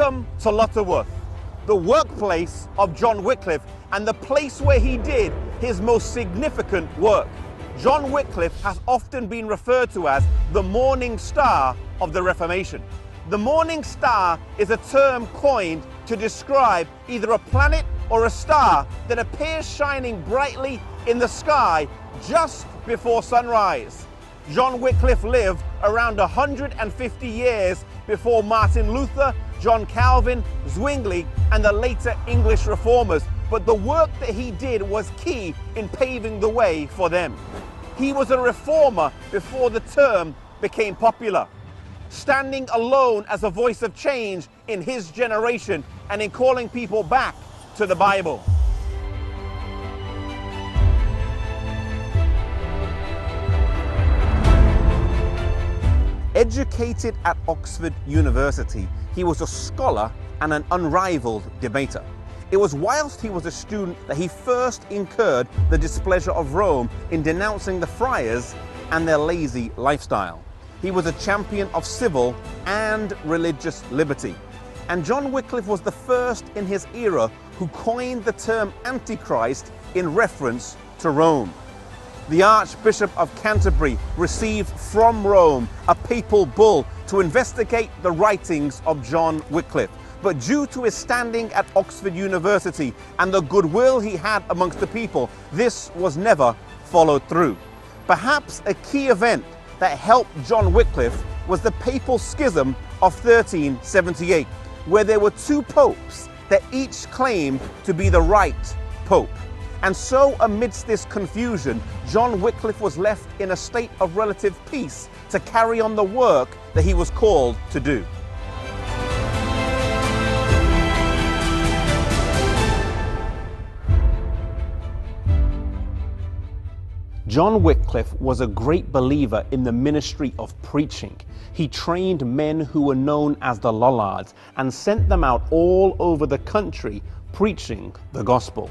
Welcome to Lutterworth, the workplace of John Wycliffe and the place where he did his most significant work. John Wycliffe has often been referred to as the morning star of the Reformation. The morning star is a term coined to describe either a planet or a star that appears shining brightly in the sky just before sunrise. John Wycliffe lived around 150 years before Martin Luther, John Calvin, Zwingli, and the later English reformers, but the work that he did was key in paving the way for them. He was a reformer before the term became popular, standing alone as a voice of change in his generation and in calling people back to the Bible. Educated at Oxford University, he was a scholar and an unrivaled debater. It was whilst he was a student that he first incurred the displeasure of Rome in denouncing the friars and their lazy lifestyle. He was a champion of civil and religious liberty. And John Wycliffe was the first in his era who coined the term Antichrist in reference to Rome. The Archbishop of Canterbury received from Rome a papal bull to investigate the writings of John Wycliffe. But due to his standing at Oxford University and the goodwill he had amongst the people, this was never followed through. Perhaps a key event that helped John Wycliffe was the papal schism of 1378, where there were two popes that each claimed to be the right pope. And so amidst this confusion, John Wycliffe was left in a state of relative peace to carry on the work that he was called to do. John Wycliffe was a great believer in the ministry of preaching. He trained men who were known as the Lollards and sent them out all over the country preaching the gospel.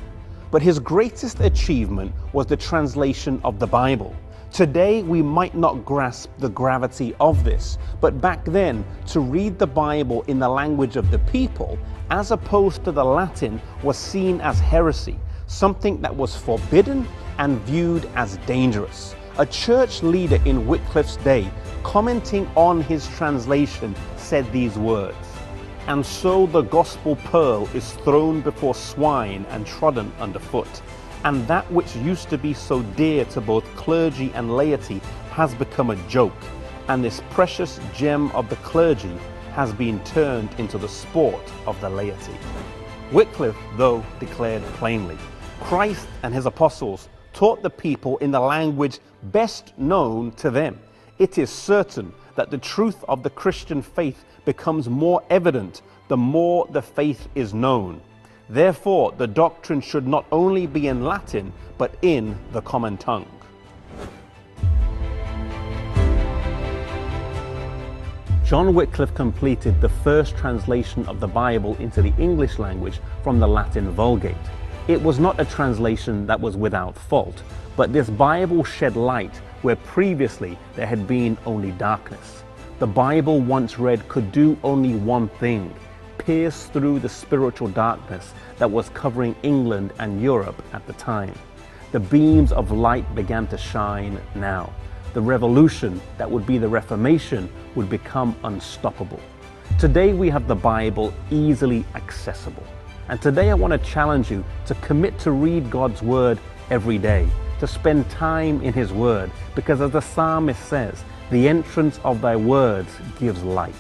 But his greatest achievement was the translation of the Bible. Today we might not grasp the gravity of this, but back then to read the Bible in the language of the people as opposed to the Latin was seen as heresy, something that was forbidden and viewed as dangerous. A church leader in Wycliffe's day, commenting on his translation, said these words, "And so the gospel pearl is thrown before swine and trodden underfoot, and that which used to be so dear to both clergy and laity has become a joke, and this precious gem of the clergy has been turned into the sport of the laity." Wycliffe, though, declared plainly, Christ and his apostles taught the people in the language best known to them. It is certain that the truth of the Christian faith becomes more evident the more the faith is known. Therefore, the doctrine should not only be in Latin, but in the common tongue. John Wycliffe completed the first translation of the Bible into the English language from the Latin Vulgate. It was not a translation that was without fault, but this Bible shed light where previously there had been only darkness. The Bible once read could do only one thing: pierce through the spiritual darkness that was covering England and Europe at the time. The beams of light began to shine now. The revolution that would be the Reformation would become unstoppable. Today we have the Bible easily accessible. And today I want to challenge you to commit to read God's Word every day, to spend time in His Word, because as the psalmist says, the entrance of thy words gives light.